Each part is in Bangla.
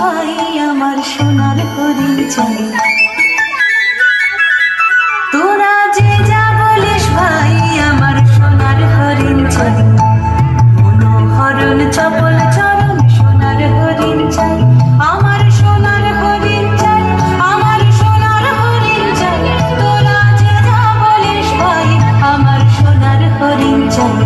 ভাই আমার সোনার হরিণ চাই। তোরা যে যা বলিস ভাই আমার সোনার হরিণ চাই। মনোহরণ চপল চরণ সোনার হরিণ চাই। আমার সোনার হরিণ চাই, আমার সোনার হরিণ চাই। তোরা যে যা বলিস ভাই আমার সোনার হরিণ চাই।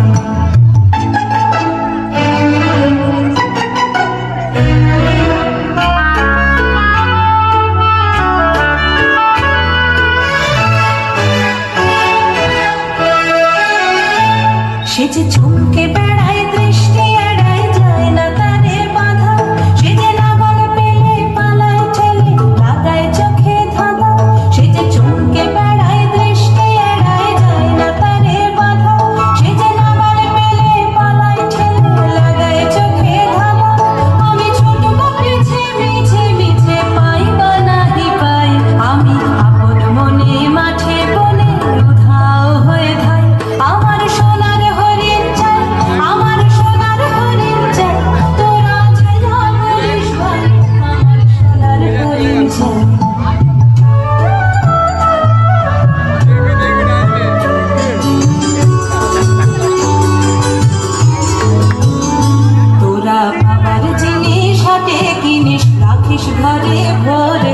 সে যে চমকে বেড়ায় দৃষ্টি এড়ায় যায় না তারে বাধা। সে যে নাগাল পেলে পালায় ঠেলে লাগায় চোখে ধাঁধা। সে যে চমকে বেড়ায় দৃষ্টি এড়ায় যায় না তারে বাধা। সে যে নাগাল পেলে পালায় ঠেলে লাগায় চোখে ধাঁধা। আমি ছোটব পিছে মিছে মিছে পাই বা নাহি পাই। আমি আপন মনে মাঠে বনে উধাও হয়ে ধাই। আমার সোনার হরিণ চাই, আমার সোনার হরিণ চাই। তোরা যে যা বলিস ভাই আমার সোনার হরিণ চাই। তোরা বাবার জিনিস হাটে কিনিস রাখিস ঘরে ভরে।